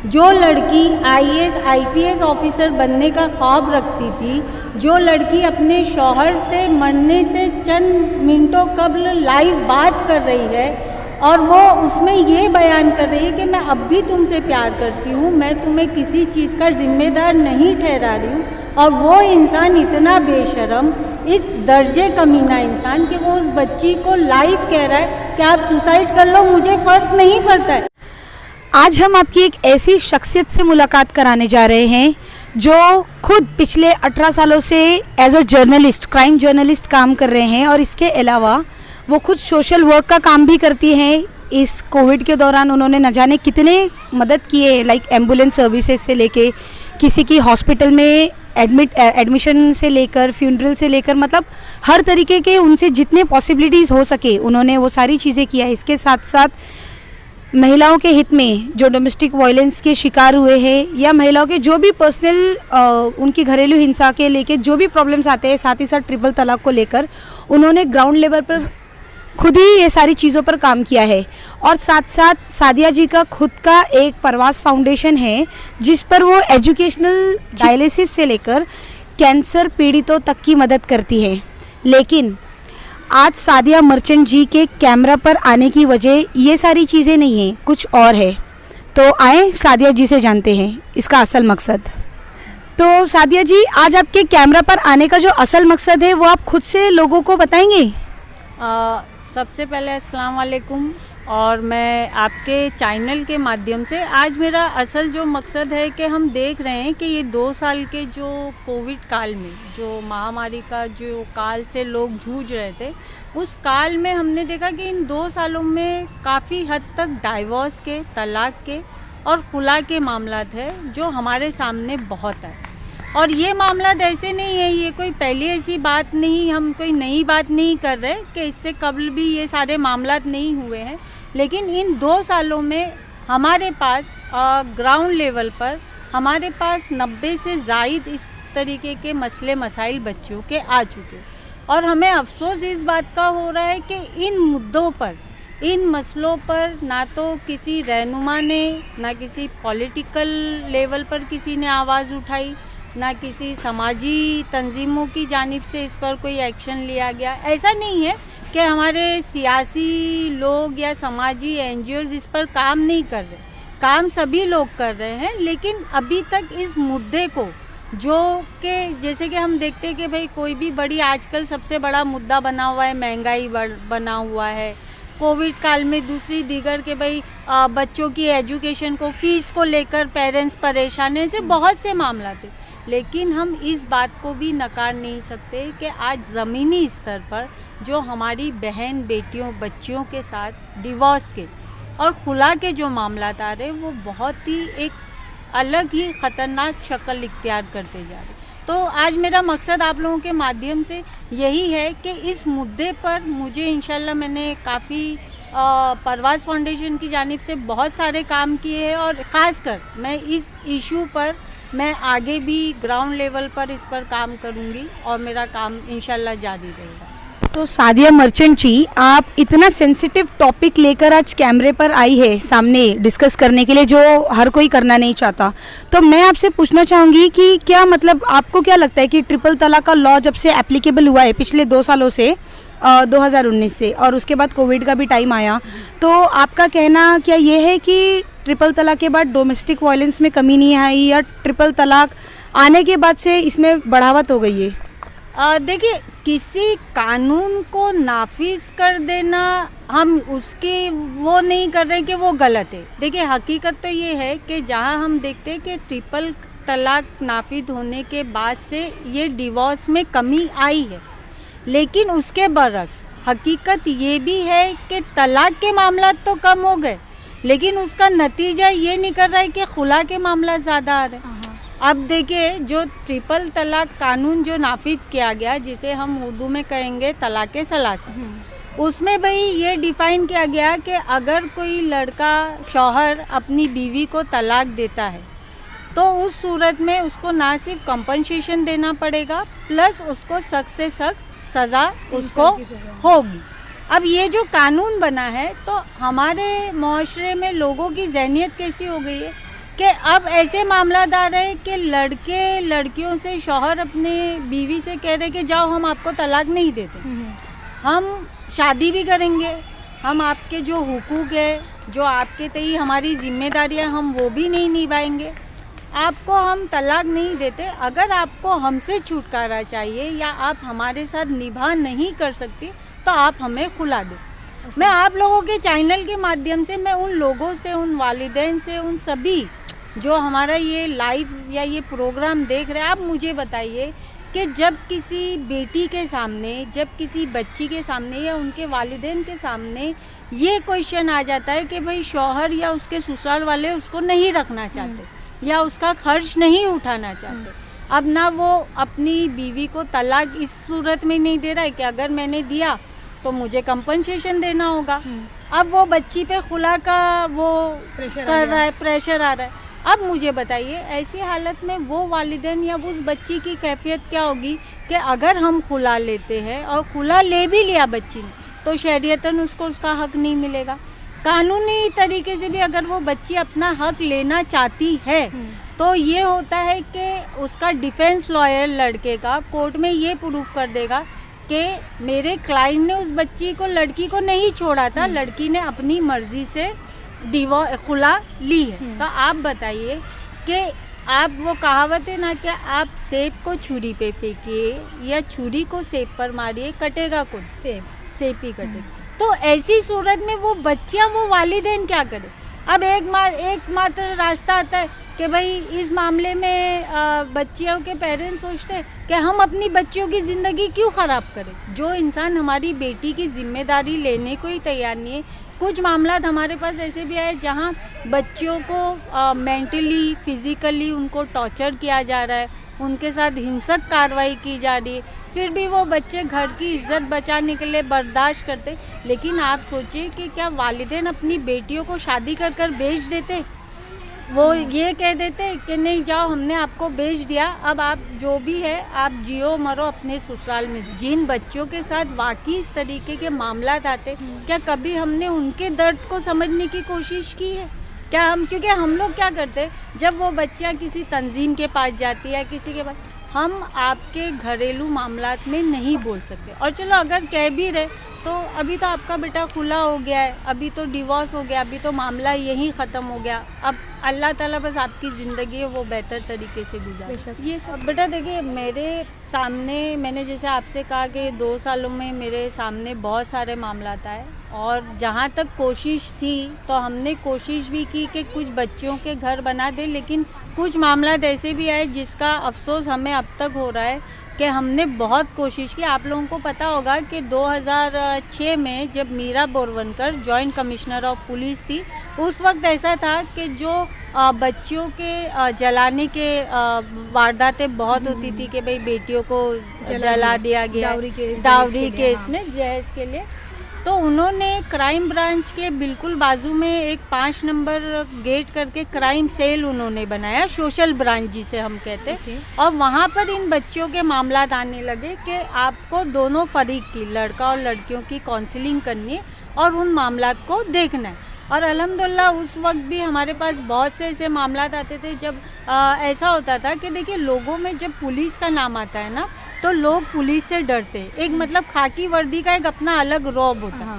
जो लड़की IAS IPS officer बनने का ख्वाब रखती थी, जो लड़की अपने शौहर से मरने से चंद मिनटों कबल लाइव बात कर रही है और वो उसमें ये बयान कर रही है कि मैं अब भी तुमसे प्यार करती हूँ, मैं तुम्हें किसी चीज़ का जिम्मेदार नहीं ठहरा रही हूँ, और वो इंसान इतना बेशरम, इस दर्जे कमीना इंसान कि वो उस बच्ची को लाइव कह रहा है कि आप सुसाइड कर लो, मुझे फ़र्क नहीं पड़ता है। आज हम आपकी एक ऐसी शख्सियत से मुलाकात कराने जा रहे हैं जो खुद पिछले 18 सालों से as a journalist, crime journalist काम कर रहे हैं, और इसके अलावा वो खुद सोशल वर्क का काम भी करती हैं। इस कोविड के दौरान उन्होंने न जाने कितने मदद किए, लाइक एम्बुलेंस सर्विसेज से लेके किसी की हॉस्पिटल में एडमिशन से लेकर फ्यूनरल से लेकर, मतलब हर तरीके के उनसे जितने पॉसिबिलिटीज़ हो सके उन्होंने वो सारी चीज़ें किया। इसके साथ साथ महिलाओं के हित में जो डोमेस्टिक वायलेंस के शिकार हुए हैं या महिलाओं के जो भी पर्सनल उनकी घरेलू हिंसा के लेके जो भी प्रॉब्लम्स आते हैं, साथ ही साथ ट्रिपल तलाक को लेकर उन्होंने ग्राउंड लेवल पर खुद ही ये सारी चीज़ों पर काम किया है। और साथ साथ सादिया जी का खुद का एक परवास फाउंडेशन है जिस पर वो एजुकेशनल डायलिसिस से लेकर कैंसर पीड़ितों तक की मदद करती है। लेकिन आज सादिया मर्चेंट जी के कैमरा पर आने की वजह ये सारी चीज़ें नहीं हैं, कुछ और है। तो आए सादिया जी से जानते हैं इसका असल मकसद। तो सादिया जी, आज आपके कैमरा पर आने का जो असल मकसद है वो आप खुद से लोगों को बताएंगे? सबसे पहले अस्सलाम वालेकुम, और मैं आपके चैनल के माध्यम से आज मेरा असल जो मकसद है कि हम देख रहे हैं कि ये 2 साल के जो कोविड काल में, जो महामारी का जो काल से लोग जूझ रहे थे, उस काल में हमने देखा कि इन 2 सालों में काफ़ी हद तक डाइवोर्स के, तलाक के और खुला के मामलात है जो हमारे सामने बहुत है। और ये मामला ऐसे नहीं है, ये कोई पहली ऐसी बात नहीं, हम कोई नई बात नहीं कर रहे कि इससे कबल भी ये सारे मामलात नहीं हुए हैं। लेकिन इन 2 सालों में हमारे पास ग्राउंड लेवल पर हमारे पास 90 से ज़ायद इस तरीके के मसले मसाइल बच्चों के आ चुके, और हमें अफसोस इस बात का हो रहा है कि इन मुद्दों पर, इन मसलों पर ना तो किसी रहनुमा ने, ना किसी पॉलिटिकल लेवल पर किसी ने आवाज़ उठाई, ना किसी समाजी तंजीमों की जानिब से इस पर कोई एक्शन लिया गया। ऐसा नहीं है कि हमारे सियासी लोग या समाजी एनजीओज इस पर काम नहीं कर रहे, काम सभी लोग कर रहे हैं, लेकिन अभी तक इस मुद्दे को, जो कि जैसे कि हम देखते हैं कि भाई कोई भी बड़ी, आजकल सबसे बड़ा मुद्दा बना हुआ है महंगाई बना हुआ है, कोविड काल में दूसरी दीगर के भाई बच्चों की एजुकेशन को, फीस को लेकर पेरेंट्स परेशान हैं, ऐसे बहुत से मामला थे। लेकिन हम इस बात को भी नकार नहीं सकते कि आज ज़मीनी स्तर पर जो हमारी बहन बेटियों बच्चियों के साथ डिवोर्स के और खुला के जो मामलात आ रहे हैं वो बहुत ही एक अलग ही ख़तरनाक शक्ल इख्तियार करते जा रहे। तो आज मेरा मकसद आप लोगों के माध्यम से यही है कि इस मुद्दे पर मुझे इंशाल्लाह, मैंने काफ़ी परवास फाउंडेशन की जानिब से बहुत सारे काम किए हैं, और ख़ासकर मैं इस इशू पर मैं आगे भी ग्राउंड लेवल पर इस पर काम करूंगी और मेरा काम इंशाल्लाह जारी रहेगा। तो सादिया मर्चेंट जी, आप इतना सेंसिटिव टॉपिक लेकर आज कैमरे पर आई है सामने डिस्कस करने के लिए, जो हर कोई करना नहीं चाहता। तो मैं आपसे पूछना चाहूँगी कि क्या मतलब आपको क्या लगता है कि ट्रिपल तलाक का लॉ जब से एप्लीकेबल हुआ है पिछले 2 सालों से, 2019 से, और उसके बाद कोविड का भी टाइम आया, तो आपका कहना क्या ये है कि ट्रिपल तलाक के बाद डोमेस्टिक वायलेंस में कमी नहीं आई, या ट्रिपल तलाक आने के बाद से इसमें बढ़ावत हो गई है? देखिए, किसी कानून को नाफिज कर देना, हम उसके वो नहीं कर रहे कि वो गलत है। देखिए, हकीकत तो ये है कि जहाँ हम देखते हैं कि ट्रिपल तलाक नाफिज होने के बाद से ये डिवोर्स में कमी आई है, लेकिन उसके बरक्स हकीकत ये भी है कि तलाक के मामला तो कम हो गए, लेकिन उसका नतीजा ये निकल रहा है कि खुला के मामला ज़्यादा आ रहे हैं। अब देखिए, जो ट्रिपल तलाक कानून जो नाफिज किया गया, जिसे हम उर्दू में कहेंगे तलाक सलासा, उसमें भाई ये डिफ़ाइन किया गया कि अगर कोई लड़का, शौहर अपनी बीवी को तलाक देता है तो उस सूरत में उसको ना सिर्फ कंपनसेशन देना पड़ेगा, प्लस उसको सख्त से सख्त सज़ा उसको होगी। अब ये जो कानून बना है, तो हमारे माशरे में लोगों की ज़हनियत कैसी हो गई है कि अब ऐसे मामलात आ रहे हैं कि लड़के लड़कियों से, शौहर अपने बीवी से कह रहे कि जाओ हम आपको तलाक नहीं देते, हम शादी भी करेंगे, हम आपके जो हुकूक है, जो आपके तय हमारी जिम्मेदारियां, हम वो भी नहीं निभाएंगे, आपको हम तलाक नहीं देते। अगर आपको हमसे छुटकारा चाहिए या आप हमारे साथ निभा नहीं कर सकती तो आप हमें खुला दो। मैं आप लोगों के चैनल के माध्यम से मैं उन लोगों से, उन वालिदैन से, उन सभी जो हमारा ये लाइव या ये प्रोग्राम देख रहे हैं, आप मुझे बताइए कि जब किसी बेटी के सामने, जब किसी बच्ची के सामने या उनके वालिदैन के सामने ये क्वेश्चन आ जाता है कि भाई शौहर या उसके ससुराल वाले उसको नहीं रखना चाहते या उसका खर्च नहीं उठाना चाहते, अब ना वो अपनी बीवी को तलाक इस सूरत में नहीं दे रहा है कि अगर मैंने दिया तो मुझे कंपनसेशन देना होगा, अब वो बच्ची पे खुला का वो कर रहा है, प्रेशर आ रहा है। अब मुझे बताइए ऐसी हालत में वो वालिदैन या उस बच्ची की कैफियत क्या होगी कि अगर हम खुला लेते हैं और खुला ले भी लिया बच्ची ने तो शरीयतन उसको उसका हक नहीं मिलेगा। कानूनी तरीके से भी अगर वो बच्ची अपना हक लेना चाहती है तो ये होता है कि उसका डिफेंस लॉयर लड़के का कोर्ट में ये प्रूफ कर देगा कि मेरे क्लाइंट ने उस बच्ची को, लड़की को नहीं छोड़ा था, लड़की ने अपनी मर्जी से खुला ली है। तो आप बताइए कि आप वो कहावत है ना कि आप सेब को छुरी पे फेंकिए या छुरी को सेब पर मारिए, कटेगा कौन? सेब ही कटेगा। तो ऐसी सूरत में वो बच्चियां, वो वालिदैन क्या करें? अब एक मात्र रास्ता आता है कि भाई इस मामले में बच्चियों के पेरेंट्स सोचते हैं कि हम अपनी बच्चियों की ज़िंदगी क्यों ख़राब करें। जो इंसान हमारी बेटी की जिम्मेदारी लेने को ही तैयार नहीं है। कुछ मामलात हमारे पास ऐसे भी आए जहां बच्चियों को मेंटली, फिज़िकली उनको टॉर्चर किया जा रहा है, उनके साथ हिंसक कार्रवाई की जा रही है, फिर भी वो बच्चे घर की इज्जत बचाने के लिए बर्दाश्त करते। लेकिन आप सोचिए कि क्या वालिदैन अपनी बेटियों को शादी कर कर बेच देते? वो ये कह देते कि नहीं जाओ, हमने आपको बेच दिया, अब आप जो भी है आप जियो मरो अपने ससुराल में। जिन बच्चों के साथ वाकई इस तरीके के मामलात आते, क्या कभी हमने उनके दर्द को समझने की कोशिश की है? क्या हम, क्योंकि हम लोग क्या करते जब वो बच्चियाँ किसी तंजीम के पास जाती है, किसी के पास, हम आपके घरेलू मामलात में नहीं बोल सकते। और चलो अगर कह भी रहे तो अभी तो आपका बेटा खुला हो गया है, अभी तो डिवोर्स हो गया, अभी तो मामला यहीं ख़त्म हो गया, अब अल्लाह ताला बस आपकी ज़िंदगी है वो बेहतर तरीके से गुजारे। ये सब बेटा देखिए मेरे सामने, मैंने जैसे आपसे कहा कि 2 सालों में मेरे सामने बहुत सारे मामला आए और जहाँ तक कोशिश थी तो हमने कोशिश भी की कि कुछ बच्चियों के घर बना दे, लेकिन कुछ मामला ऐसे भी आए जिसका अफसोस हमें अब तक हो रहा है कि हमने बहुत कोशिश की। आप लोगों को पता होगा कि 2006 में जब Meera Borwankar joint commissioner of police थी, उस वक्त ऐसा था कि जो बच्चियों के जलाने के वारदातें बहुत होती थी कि भाई बेटियों को जला दिया गया डाउरी केस में, जहेज के लिए। तो उन्होंने क्राइम ब्रांच के बिल्कुल बाजू में एक 5 नंबर गेट करके क्राइम सेल उन्होंने बनाया, सोशल ब्रांच जिसे हम कहते हैं। और वहाँ पर इन बच्चियों के मामलात आने लगे कि आपको दोनों फरीक की, लड़का और लड़कियों की काउंसलिंग करनी है और उन मामलात को देखना है। और अल्हम्दुलिल्लाह उस वक्त भी हमारे पास बहुत से ऐसे मामलात आते थे जब ऐसा होता था कि देखिए लोगों में जब पुलिस का नाम आता है ना तो लोग पुलिस से डरते, एक मतलब खाकी वर्दी का एक अपना अलग रौब होता है।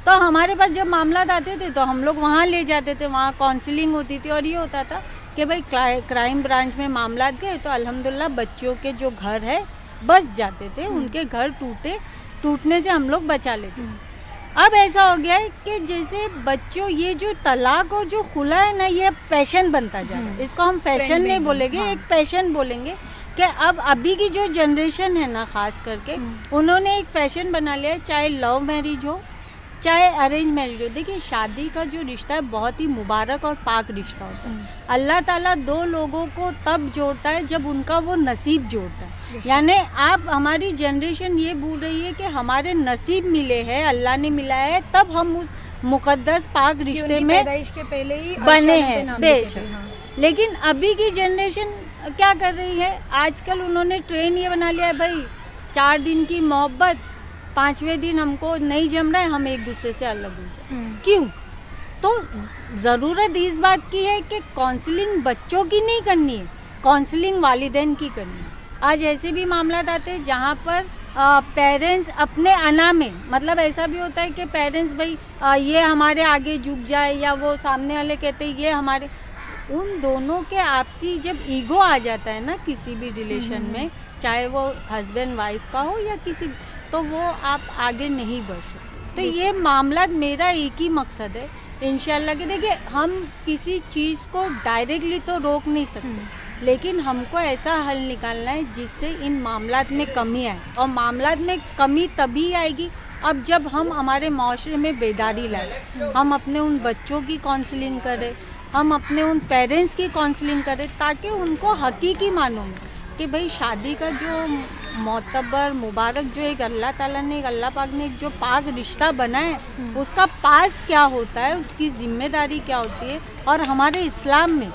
तो हमारे पास जब मामलात आते थे तो हम लोग वहाँ ले जाते थे, वहाँ काउंसलिंग होती थी और ये होता था कि भाई क्राइम ब्रांच में मामलात गए तो अल्हम्दुलिल्लाह बच्चियों के जो घर है बस जाते थे, उनके घर टूटने से हम लोग बचा लेते। अब ऐसा हो गया है कि जैसे बच्चों ये जो तलाक और जो खुला है ना, ये पैशन बनता जा रहा है। इसको हम फैशन नहीं बोलेंगे, एक पैशन बोलेंगे कि अब अभी की जो जनरेशन है ना, खास करके उन्होंने एक फैशन बना लिया है, चाहे लव मैरिज हो चाहे अरेंज मैरिज हो। देखिए शादी का जो रिश्ता है बहुत ही मुबारक और पाक रिश्ता होता है। अल्लाह ताला 2 लोगों को तब जोड़ता है जब उनका वो नसीब जोड़ता है। यानी आप, हमारी जनरेशन ये भूल रही है कि हमारे नसीब मिले हैं, अल्लाह ने मिलाया है, तब हम उस मुकद्दस पाक रिश्ते में पैदाइश के पहले ही बने हैं बेशक। लेकिन अभी की जनरेशन क्या कर रही है, आजकल उन्होंने ट्रेन ये बना लिया है भाई 4 दिन की मोहब्बत, 5वें दिन हमको नहीं जम रहा है, हम एक दूसरे से अलग हो जाए। क्यों? तो ज़रूरत इस बात की है कि काउंसलिंग बच्चों की नहीं करनी है, काउंसलिंग वालिदैन की करनी है। आज ऐसे भी मामला आते हैं जहाँ पर पेरेंट्स अपने अना में, मतलब ऐसा भी होता है कि पेरेंट्स भाई ये हमारे आगे झुक जाए, या वो सामने वाले कहते हैं ये हमारे, उन दोनों के आपसी जब ईगो आ जाता है ना किसी भी रिलेशन में, चाहे वो हस्बैंड वाइफ का हो या किसी, तो वो आप आगे नहीं बढ़ सकते। तो ये मामला, मेरा एक ही मकसद है इंशाल्लाह कि देखिए हम किसी चीज़ को डायरेक्टली तो रोक नहीं सकते, लेकिन हमको ऐसा हल निकालना है जिससे इन मामलात में कमी आए। और मामलात में कमी तभी आएगी अब जब हम हमारे माशरे में बेदारी लाए, हम अपने उन बच्चों की काउंसलिंग करें, हम अपने उन पेरेंट्स की काउंसलिंग करें, ताकि उनको हकीकी मालूम है कि भाई शादी का जो मोतबर मुबारक जो एक अल्लाह ताला ने, एक अल्लाह पाक ने जो पाक रिश्ता बनाया है, उसका पास क्या होता है, उसकी जिम्मेदारी क्या होती है, और हमारे इस्लाम में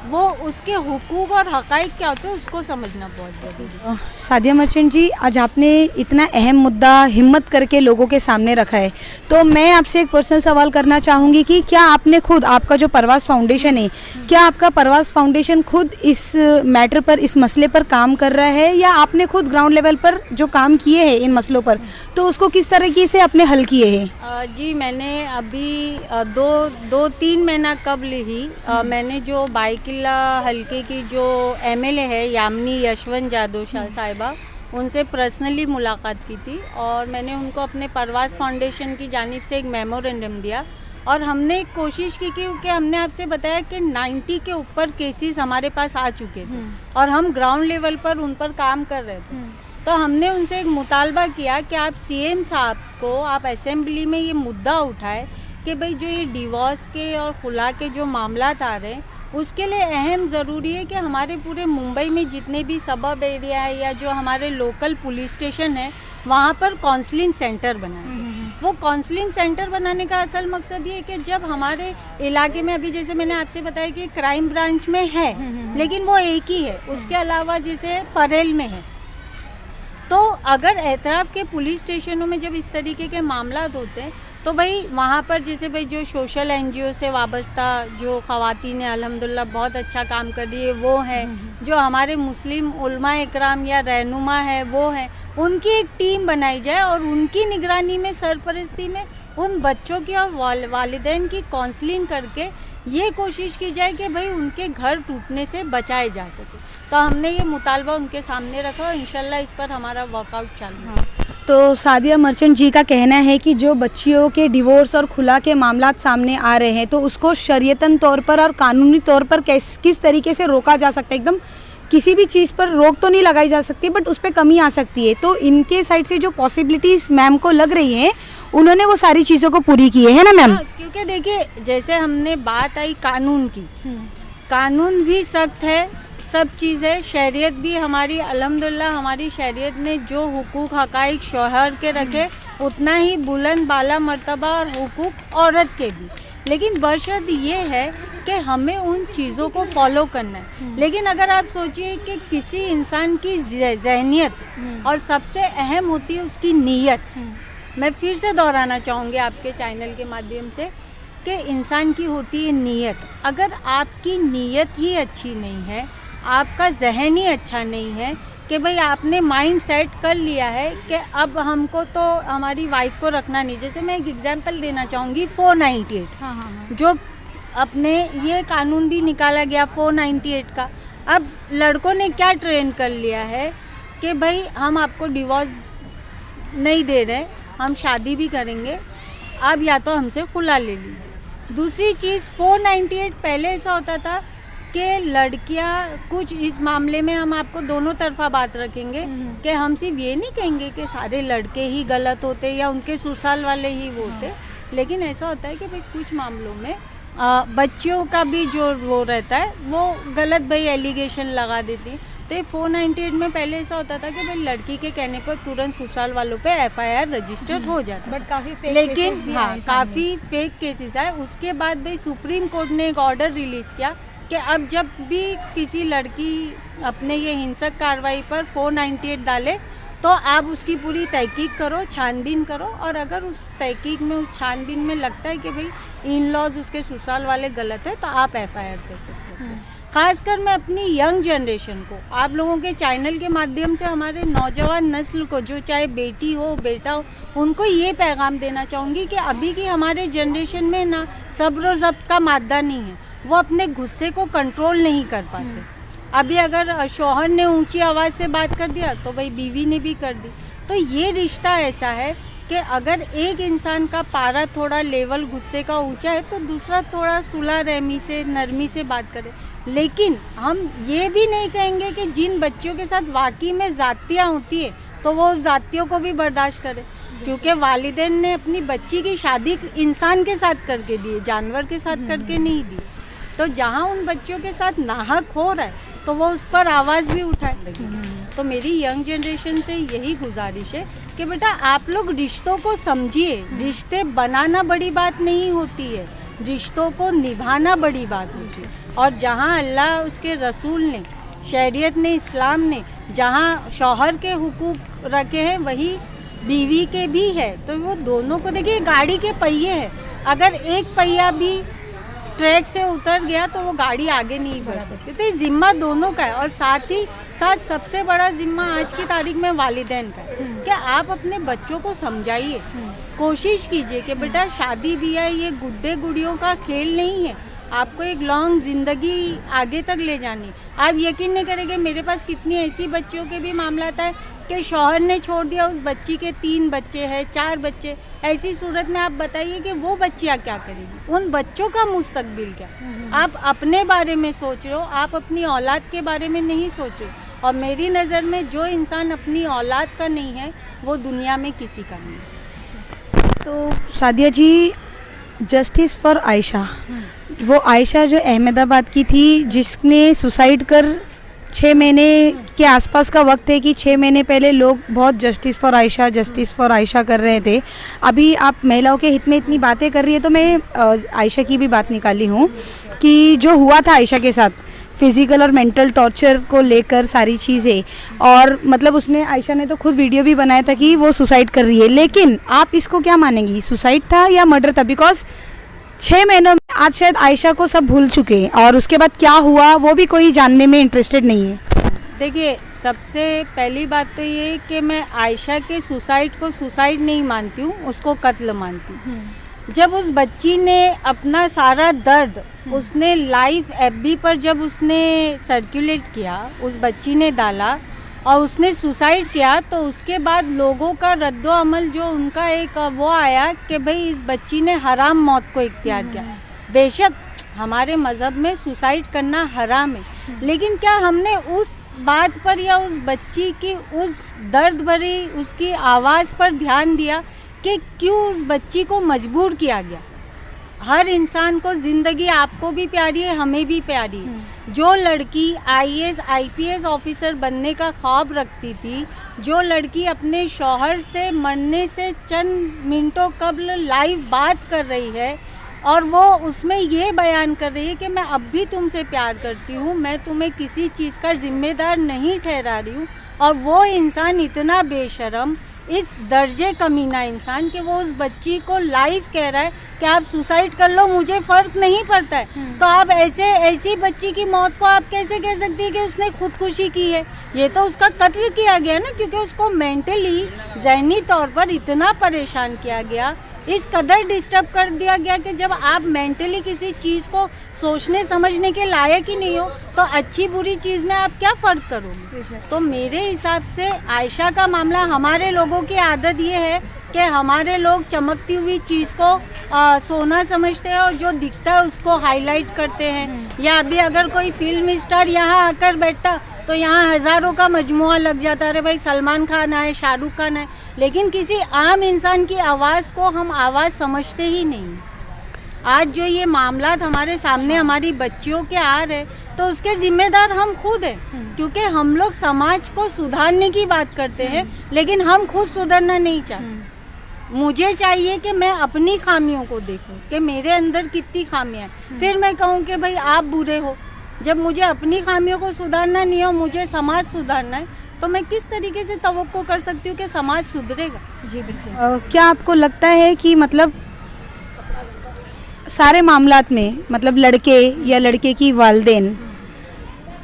वो उसके हुकूक और हक़ाइक़ क्या होते हैं उसको समझना बहुत ज़रूरी है। सादिया मर्चेंट जी, आज आपने इतना अहम मुद्दा हिम्मत करके लोगों के सामने रखा है, तो मैं आपसे एक पर्सनल सवाल करना चाहूँगी कि क्या आपने खुद, आपका जो परवाज़ फाउंडेशन है, क्या आपका परवाज़ फाउंडेशन खुद इस मैटर पर, इस मसले पर काम कर रहा है, या आपने खुद ग्राउंड लेवल पर जो काम किए हैं इन मसलों पर, तो उसको किस तरीके से आपने हल किए हैं? जी, मैंने अभी 2-3 महीना कबल ही मैंने जो बाइकिला हल्के की जो एमएलए है यामिनी यशवंत जादव साहिबा, उनसे पर्सनली मुलाकात की थी, और मैंने उनको अपने परवाज़ फाउंडेशन की जानिब से एक मेमोरेंडम दिया, और हमने एक कोशिश की क्योंकि हमने आपसे बताया कि 90 के ऊपर केसेस हमारे पास आ चुके थे और हम ग्राउंड लेवल पर उन पर काम कर रहे थे। तो हमने उनसे एक मुतालबा किया कि आप सीएम साहब को, आप असेंबली में ये मुद्दा उठाए कि भाई जो ये डिवोर्स के और खुला के जो मामला आ रहे हैं, उसके लिए अहम ज़रूरी है कि हमारे पूरे मुंबई में जितने भी सबब एरिया है या जो हमारे लोकल पुलिस स्टेशन है, वहाँ पर काउंसलिंग सेंटर बनाए। वो काउंसलिंग सेंटर बनाने का असल मकसद ये है कि जब हमारे इलाके में, अभी जैसे मैंने आपसे बताया कि क्राइम ब्रांच में है, लेकिन वो एक ही है, उसके अलावा जैसे परेल में है, तो अगर एतराफ़ के पुलिस स्टेशनों में जब इस तरीके के मामला होते हैं, तो भाई वहाँ पर जैसे भाई जो सोशल एनजीओ से वाबस्ता जो ख़वातीन अल्हम्दुलिल्लाह बहुत अच्छा काम कर रही है वो है, जो हमारे मुस्लिम उलमा इकराम या रहनुमा है वो है, उनकी एक टीम बनाई जाए और उनकी निगरानी में, सरपरस्ती में उन बच्चों की और वालिदैन की काउंसलिंग करके ये कोशिश की जाए कि भाई उनके घर टूटने से बचाए जा सके। तो हमने ये मुतालबा उनके सामने रखा और इंशाल्लाह इस पर हमारा वर्कआउट चालू है। तो सादिया मर्चेंट जी का कहना है कि जो बच्चियों के डिवोर्स और खुला के मामला सामने आ रहे हैं, तो उसको शरीयतन तौर पर और कानूनी तौर पर किस तरीके से रोका जा सकता है। एकदम किसी भी चीज़ पर रोक तो नहीं लगाई जा सकती, बट उस पर कमी आ सकती है। तो इनके साइड से जो पॉसिबिलिटीज़ मैम को लग रही हैं, उन्होंने वो सारी चीज़ों को पूरी की है ना मैम? क्योंकि देखिए, जैसे हमने बात आई कानून की, कानून भी सख्त है, सब चीज़ है, शरीयत भी हमारी अल्हम्दुलिल्लाह, हमारी शरीयत ने जो हुकूक हक़ाइक़ शौहर के रखे, उतना ही बुलंद बाला मर्तबा और हुकूक औरत के भी। लेकिन बशर्त ये है कि हमें उन चीज़ों को फॉलो करना है। लेकिन अगर आप सोचिए कि किसी इंसान की ज़हनियत और सबसे अहम होती है उसकी नीयत। मैं फिर से दोहराना चाहूँगी आपके चैनल के माध्यम से कि इंसान की होती है नीयत। अगर आपकी नीयत ही अच्छी नहीं है, आपका जहन ही अच्छा नहीं है कि भाई आपने माइंड सेट कर लिया है कि अब हमको तो हमारी वाइफ को रखना नहीं। जैसे मैं एक एग्जांपल देना चाहूँगी 498 जो अपने ये कानून भी निकाला गया 498 का। अब लड़कों ने क्या ट्रेन कर लिया है कि भाई हम आपको डिवोर्स नहीं दे रहे, हम शादी भी करेंगे, आप या तो हमसे खुला ले लीजिए। दूसरी चीज़ 498 पहले ऐसा होता था कि लड़कियां कुछ इस मामले में हम आपको दोनों तरफा बात रखेंगे कि हम सिर्फ ये नहीं कहेंगे कि सारे लड़के ही गलत होते या उनके ससुराल वाले ही वो होते, लेकिन ऐसा होता है कि भाई कुछ मामलों में बच्चियों का भी जो वो रहता है वो गलत भाई एलिगेशन लगा देती। तो ये 498 में पहले ऐसा होता था कि भाई लड़की के कहने पर तुरंत ससुराल वालों पे एफआईआर रजिस्टर हो जाता, बट काफ़ी फेक लेकिन हाँ काफ़ी फेक केसेस आए। उसके बाद भाई सुप्रीम कोर्ट ने एक ऑर्डर रिलीज़ किया कि अब जब भी किसी लड़की अपने ये हिंसक कार्रवाई पर 498 डाले तो आप उसकी पूरी तहकीक करो, छानबीन करो, और अगर उस तहकीक में, उस छानबीन में लगता है कि भाई इन लॉज उसके ससुराल वाले गलत है तो आप FIR कर सकते हो। खासकर मैं अपनी यंग जनरेशन को, आप लोगों के चैनल के माध्यम से हमारे नौजवान नस्ल को, जो चाहे बेटी हो बेटा हो, उनको ये पैगाम देना चाहूँगी कि अभी की हमारे जनरेशन में ना सब्र ज़ब्त का मादा नहीं है, वो अपने गुस्से को कंट्रोल नहीं कर पाते। अभी अगर शौहर ने ऊंची आवाज़ से बात कर दिया तो भाई बीवी ने भी कर दी। तो ये रिश्ता ऐसा है कि अगर एक इंसान का पारा थोड़ा लेवल गुस्से का ऊंचा है तो दूसरा थोड़ा सुलह रहमी से नरमी से बात करे। लेकिन हम ये भी नहीं कहेंगे कि जिन बच्चों के साथ वाकई में ज़ातियाँ होती है तो वो उस ज़ातियों को भी बर्दाश्त करे, क्योंकि वालिदैन ने अपनी बच्ची की शादी इंसान के साथ करके दी, जानवर के साथ करके नहीं दी। तो जहाँ उन बच्चों के साथ नाहक हो रहा है तो वो उस पर आवाज़ भी उठाए। तो मेरी यंग जनरेशन से यही गुजारिश है कि बेटा आप लोग रिश्तों को समझिए। रिश्ते बनाना बड़ी बात नहीं होती है, रिश्तों को निभाना बड़ी बात होती है। और जहाँ अल्लाह उसके रसूल ने, शरीयत ने, इस्लाम ने जहाँ शौहर के हुकूक रखे हैं वही बीवी के भी है। तो वो दोनों को देखिए, गाड़ी के पहिए हैं, अगर एक पहिया भी ट्रैक से उतर गया तो वो गाड़ी आगे नहीं बढ़ सकती। तो ये जिम्मा दोनों का है। और साथ ही साथ सबसे बड़ा जिम्मा आज की तारीख में वालिदैन का है कि आप अपने बच्चों को समझाइए, कोशिश कीजिए कि बेटा शादी ब्याह ये गुड्डे गुड़ियों का खेल नहीं है, आपको एक लॉन्ग ज़िंदगी आगे तक ले जानी। आप यकीन नहीं करेंगे, मेरे पास कितनी ऐसी बच्चियों के भी मामला है कि शौहर ने छोड़ दिया, उस बच्ची के 3 बच्चे हैं, 4 बच्चे। ऐसी सूरत में आप बताइए कि वो बच्चियाँ क्या करेगी, उन बच्चों का मुस्तकबिल क्या। आप अपने बारे में सोच रहे हो, आप अपनी औलाद के बारे में नहीं सोच रहे। और मेरी नज़र में जो इंसान अपनी औलाद का नहीं है वो दुनिया में किसी का नहीं है। तो सादिया जी, जस्टिस फॉर आयशा, वो आयशा जो अहमदाबाद की थी जिसने सुसाइड कर 6 महीने के आसपास का वक्त है कि 6 महीने पहले लोग बहुत जस्टिस फॉर आयशा कर रहे थे। अभी आप महिलाओं के हित में इतनी बातें कर रही है तो मैं आयशा की भी बात निकाली हूँ कि जो हुआ था आयशा के साथ फिज़िकल और मेंटल टॉर्चर को लेकर सारी चीज़ें, और मतलब उसने, आयशा ने तो खुद वीडियो भी बनाया था कि वो सुसाइड कर रही है। लेकिन आप इसको क्या मानेंगी, सुसाइड था या मर्डर था? बिकॉज 6 महीनों में आज शायद आयशा को सब भूल चुके हैं और उसके बाद क्या हुआ वो भी कोई जानने में इंटरेस्टेड नहीं है। देखिए, सबसे पहली बात तो ये कि मैं आयशा के सुसाइड को सुसाइड नहीं मानती हूँ, उसको कत्ल मानती हूँ। जब उस बच्ची ने अपना सारा दर्द उसने लाइव FB पर जब उसने सर्कुलेट किया, उस बच्ची ने डाला और उसने सुसाइड किया, तो उसके बाद लोगों का रद्दो अमल जो उनका एक वो आया कि भाई इस बच्ची ने हराम मौत को इख्तियार किया। बेशक हमारे मज़हब में सुसाइड करना हराम है, लेकिन क्या हमने उस बात पर या उस बच्ची की उस दर्द भरी उसकी आवाज़ पर ध्यान दिया कि क्यों उस बच्ची को मजबूर किया गया? हर इंसान को ज़िंदगी, आपको भी प्यारी है, हमें भी प्यारी है। जो लड़की IAS IPS ऑफिसर बनने का ख्वाब रखती थी, जो लड़की अपने शौहर से मरने से चंद मिनटों कबल लाइव बात कर रही है और वो उसमें ये बयान कर रही है कि मैं अब भी तुमसे प्यार करती हूँ, मैं तुम्हें किसी चीज़ का जिम्मेदार नहीं ठहरा रही हूँ, और वो इंसान इतना बेशरम, इस दर्जे कमीना इंसान कि वो उस बच्ची को लाइव कह रहा है कि आप सुसाइड कर लो, मुझे फ़र्क नहीं पड़ता है। तो आप ऐसी बच्ची की मौत को आप कैसे कह सकती है कि उसने खुदकुशी की है? ये तो उसका कत्ल किया गया ना, क्योंकि उसको मेंटली, ज़हनी तौर पर इतना परेशान किया गया, इस कदर डिस्टर्ब कर दिया गया कि जब आप मेंटली किसी चीज़ को सोचने समझने के लायक ही नहीं हो तो अच्छी बुरी चीज़ में आप क्या फ़र्क करोगे? तो मेरे हिसाब से आयशा का मामला, हमारे लोगों की आदत ये है कि हमारे लोग चमकती हुई चीज़ को सोना समझते हैं और जो दिखता है उसको हाईलाइट करते हैं। या अभी अगर कोई फिल्म स्टार यहाँ आकर बैठता तो यहाँ हज़ारों का मजमुआ लग जाता है, अरे भाई सलमान खान आए, शाहरुख खान आए, लेकिन किसी आम इंसान की आवाज़ को हम आवाज़ समझते ही नहीं। आज जो ये मामला हमारे सामने हमारी बच्चियों के आ रहे, तो उसके जिम्मेदार हम खुद हैं, क्योंकि हम लोग समाज को सुधारने की बात करते हैं लेकिन हम खुद सुधरना नहीं चाहते। मुझे चाहिए कि मैं अपनी खामियों को देखूं कि मेरे अंदर कितनी खामियां हैं, फिर मैं कहूं कि भाई आप बुरे हो। जब मुझे अपनी खामियों को सुधारना नहीं हो, मुझे समाज सुधारना है, तो मैं किस तरीके से तवक्को कर सकती हूँ कि समाज सुधरेगा? जी बिल्कुल। क्या आपको लगता है कि मतलब सारे मामलात में मतलब लड़के या लड़के की वालिदैन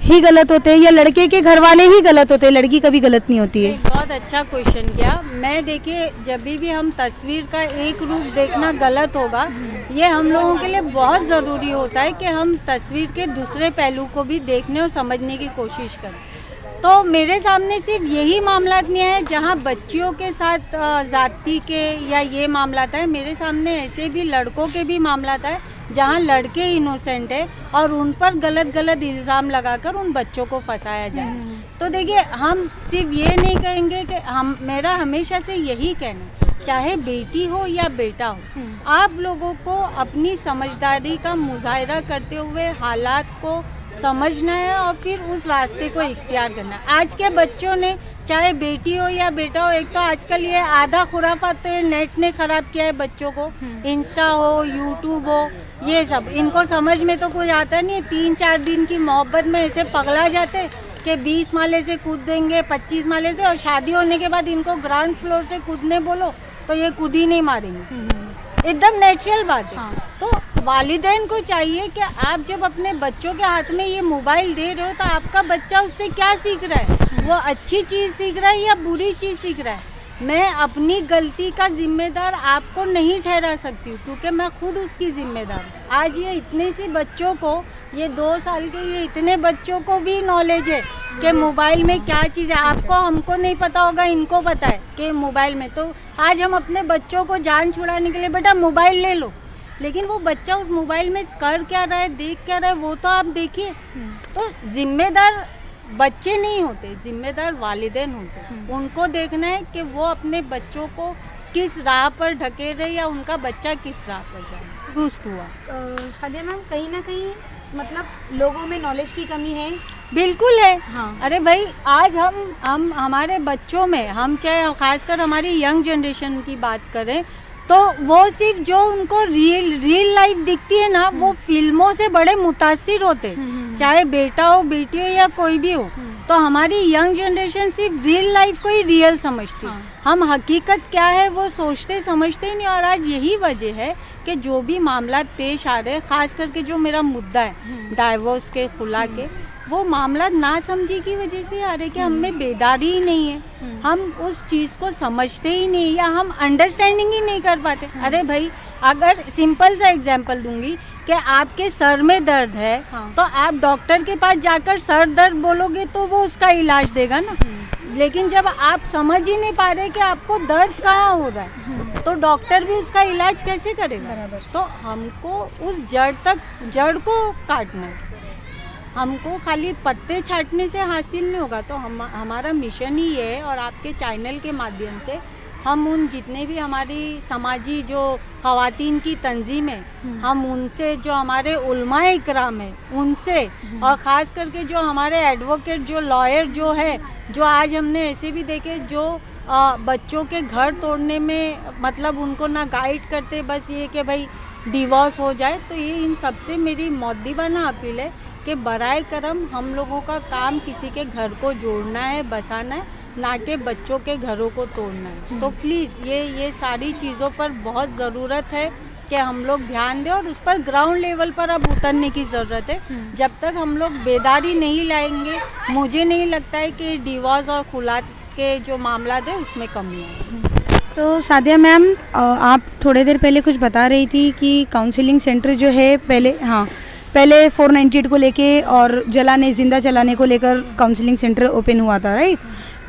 ही गलत होते हैं या लड़के के घर वाले ही गलत होते हैं, लड़की कभी गलत नहीं होती है? बहुत अच्छा क्वेश्चन किया। मैं देखिए, जब भी हम तस्वीर का एक रूप देखना गलत होगा, ये हम लोगों के लिए बहुत ज़रूरी होता है कि हम तस्वीर के दूसरे पहलू को भी देखने और समझने की कोशिश करें। तो मेरे सामने सिर्फ यही मामलात नहीं है जहाँ बच्चियों के साथ जाति के या ये मामलात है, मेरे सामने ऐसे भी लड़कों के भी मामलात है जहाँ लड़के इनोसेंट है और उन पर गलत इल्ज़ाम लगाकर उन बच्चों को फंसाया जाए। तो देखिए, हम सिर्फ ये नहीं कहेंगे कि मेरा हमेशा से यही कहना है, चाहे बेटी हो या बेटा हो, आप लोगों को अपनी समझदारी का मुजाहिरा करते हुए हालात को समझना है और फिर उस रास्ते को इख्तियार करना है। आज के बच्चों ने, चाहे बेटी हो या बेटा हो, एक तो आजकल ये आधा खुराफात तो ये नेट ने ख़राब किया है बच्चों को, इंस्टा हो, यूट्यूब हो, ये सब इनको समझ में तो कुछ आता नहीं। 3-4 दिन की मोहब्बत में ऐसे पगला जाते कि 20 माले से कूद देंगे, 25 माले से, और शादी होने के बाद इनको ग्राउंड फ्लोर से कूदने बोलो तो ये कूद ही नहीं मारेंगे। एकदम नेचुरल बात है। तो वालिदैन को चाहिए कि आप जब अपने बच्चों के हाथ में ये मोबाइल दे रहे हो तो आपका बच्चा उससे क्या सीख रहा है, वो अच्छी चीज़ सीख रहा है या बुरी चीज़ सीख रहा है। मैं अपनी गलती का जिम्मेदार आपको नहीं ठहरा सकती हूँ क्योंकि मैं खुद उसकी जिम्मेदार हूँ। आज ये इतने सी बच्चों को, ये 2 साल के ये इतने बच्चों को भी नॉलेज है कि मोबाइल में क्या चीज़ है। आपको, हमको नहीं पता होगा, इनको पता है कि मोबाइल में। तो आज हम अपने बच्चों को जान छुड़ाने के लिए, बेटा मोबाइल ले लो, लेकिन वो बच्चा उस मोबाइल में कर क्या रहा है, देख क्या रहा है, वो तो आप देखिए। तो जिम्मेदार बच्चे नहीं होते, जिम्मेदार वालिदैन होते हैं। उनको देखना है कि वो अपने बच्चों को किस राह पर ढकेले या उनका बच्चा किस राह पर जाए। दुरुस्त हुआ। सादिया मैम, कहीं ना कहीं मतलब लोगों में नॉलेज की कमी है? बिल्कुल है। हाँ। अरे भाई, आज हम हमारे बच्चों में, हम चाहे खासकर हमारी यंग जनरेशन की बात करें तो वो सिर्फ जो उनको रियल लाइफ दिखती है ना, वो फिल्मों से बड़े मुतासिर होते, चाहे बेटा हो, बेटी हो या कोई भी हो। तो हमारी यंग जनरेशन सिर्फ रियल लाइफ को ही रियल समझती है। हम हकीकत क्या है वो सोचते समझते ही नहीं। और आज यही वजह है कि जो भी मामला पेश आ रहे हैं, ख़ास करके जो मेरा मुद्दा है डाइवोर्स के, खुला के, वो मामला ना समझी की वजह से आ रहे कि हम में बेदारी ही नहीं है, हम उस चीज़ को समझते ही नहीं या हम अंडरस्टैंडिंग ही नहीं कर पाते। अरे भाई, अगर सिंपल सा एग्जांपल दूंगी कि आपके सर में दर्द है, तो आप डॉक्टर के पास जाकर सर दर्द बोलोगे तो वो उसका इलाज देगा ना। लेकिन जब आप समझ ही नहीं पा रहे कि आपको दर्द कहाँ हो रहा है, तो डॉक्टर भी उसका इलाज कैसे करेगा। तो हमको उस जड़ को काटना है। हमको खाली पत्ते छाटने से हासिल नहीं होगा। तो हमारा मिशन ही है, और आपके चैनल के माध्यम से हम उन जितने भी हमारी समाजी जो ख़वातीन की तंजीम है, हम उनसे, जो हमारे उलमाए इकराम है उनसे, और ख़ास करके जो हमारे एडवोकेट, जो लॉयर जो है, जो आज हमने ऐसे भी देखे जो बच्चों के घर तोड़ने में मतलब उनको ना गाइड करते, बस ये कि भाई डिवोर्स हो जाए। तो ये इन सबसे मेरी मौद्दीबाना अपील है कि बराए करम हम लोगों का काम किसी के घर को जोड़ना है, बसाना है, ना कि बच्चों के घरों को तोड़ना है। तो प्लीज़ ये सारी चीज़ों पर बहुत ज़रूरत है कि हम लोग ध्यान दें, और उस पर ग्राउंड लेवल पर अब उतरने की ज़रूरत है। जब तक हम लोग बेदारी नहीं लाएंगे, मुझे नहीं लगता है कि डिवोर्स और खुला के जो मामला है उसमें कमी है। तो सादिया मैम, आप थोड़ी देर पहले कुछ बता रही थी कि काउंसलिंग सेंटर जो है पहले 498 को लेके और जिंदा चलाने को लेकर काउंसलिंग सेंटर ओपन हुआ था, राइट?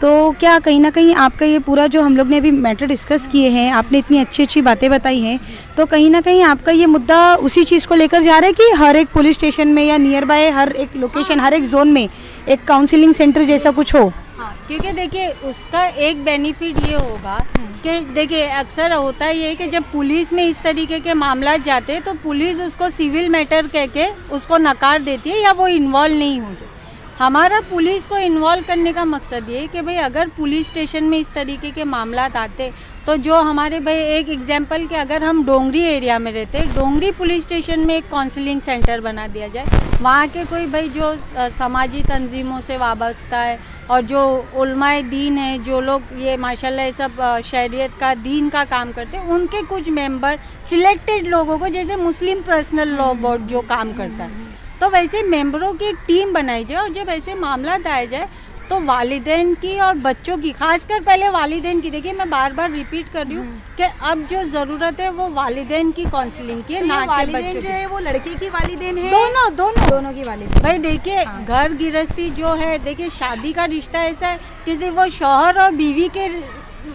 तो क्या कहीं ना कहीं आपका ये पूरा जो हम लोग ने अभी मैटर डिस्कस किए हैं, आपने इतनी अच्छी बातें बताई हैं, तो कहीं ना कहीं आपका ये मुद्दा उसी चीज़ को लेकर जा रहा है कि हर एक पुलिस स्टेशन में या नियर बाय हर एक लोकेशन, हर एक जोन में एक काउंसलिंग सेंटर जैसा कुछ हो? हाँ, क्योंकि देखिए उसका एक बेनिफिट ये होगा कि देखिए अक्सर होता ये है कि जब पुलिस में इस तरीके के मामला जाते हैं तो पुलिस उसको सिविल मैटर कह के उसको नकार देती है या वो इन्वॉल्व नहीं हो जाए। हमारा पुलिस को इन्वॉल्व करने का मकसद ये है कि भाई अगर पुलिस स्टेशन में इस तरीके के मामलात आते तो जो हमारे भाई एक एग्जांपल के अगर हम डोंगरी एरिया में रहते, डोंगरी पुलिस स्टेशन में एक काउंसलिंग सेंटर बना दिया जाए, वहाँ के कोई भाई जो समाजी तंजीमों से वाबस्ता है और जो उलमाए दीन है, जो लोग ये माशाल्लाह ये सब शरीयत का दीन का काम करते हैं, उनके कुछ मेंबर सिलेक्टेड लोगों को, जैसे मुस्लिम पर्सनल लॉ बोर्ड जो काम करता है, तो वैसे मेंबरों की एक टीम बनाई जाए और जब ऐसे मामला आया जाए तो वालिदैन की और बच्चों की, खासकर पहले वालिदैन की, देखिए मैं बार बार रिपीट कर रही हूँ कि अब जो ज़रूरत है वो वालिदैन की काउंसलिंग की है, तो ना कि बच्चों जो की। है वो लड़के की वालिदैन है, दोनों की वालिदैन। भाई देखिए घर गृहस्थी जो है, देखिए शादी का रिश्ता ऐसा है कि सिर्फ वो शौहर और बीवी के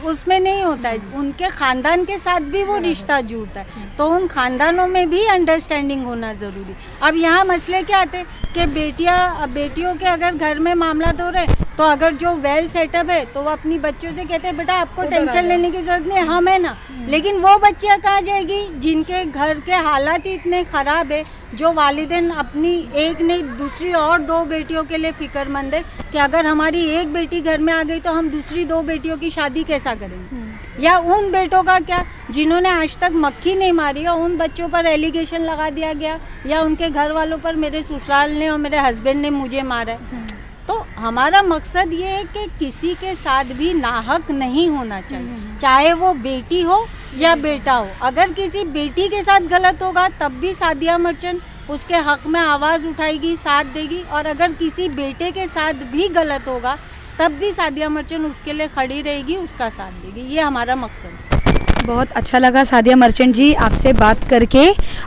उसमें नहीं होता है, उनके ख़ानदान के साथ भी वो रिश्ता जुड़ता है, तो उन ख़ानदानों में भी अंडरस्टैंडिंग होना ज़रूरी। अब यहाँ मसले क्या आते हैं कि बेटियों के अगर घर में मामला हो रहे तो अगर जो वेल सेटअप है तो वो अपनी बच्चों से कहते हैं बेटा आपको टेंशन लेने की ज़रूरत नहीं, हम है ना। लेकिन वो बच्चियाँ कहाँ जाएगी जिनके घर के हालात ही इतने ख़राब है, जो वालिदैन अपनी एक नहीं दूसरी और 2 बेटियों के लिए फ़िक्रमंद है कि अगर हमारी एक बेटी घर में आ गई तो हम दूसरी 2 बेटियों की शादी कैसा करेंगे, या उन बेटों का क्या जिन्होंने आज तक मक्खी नहीं मारी और उन बच्चों पर एलिगेशन लगा दिया गया, या उनके घर वालों पर मेरे ससुराल ने और मेरे हस्बैंड ने मुझे मारा है। तो हमारा मकसद ये है कि किसी के साथ भी नाहक नहीं होना चाहिए, चाहे वो बेटी हो या बेटा हो। अगर किसी बेटी के साथ गलत होगा तब भी सादिया मर्चेंट उसके हक में आवाज़ उठाएगी, साथ देगी, और अगर किसी बेटे के साथ भी गलत होगा तब भी सादिया मर्चेंट उसके लिए खड़ी रहेगी, उसका साथ देगी। ये हमारा मकसद है। बहुत अच्छा लगा सादिया मर्चेंट जी आपसे बात करके,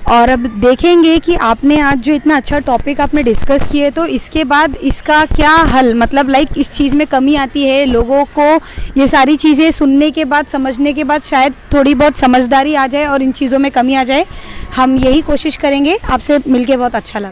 और अब देखेंगे कि आपने आज जो इतना अच्छा टॉपिक आपने डिस्कस किए तो इसके बाद इसका क्या हल, मतलब लाइक इस चीज़ में कमी आती है, लोगों को ये सारी चीज़ें सुनने के बाद, समझने के बाद शायद थोड़ी बहुत समझदारी आ जाए और इन चीज़ों में कमी आ जाए। हम यही कोशिश करेंगे। आपसे मिलके बहुत अच्छा लगा।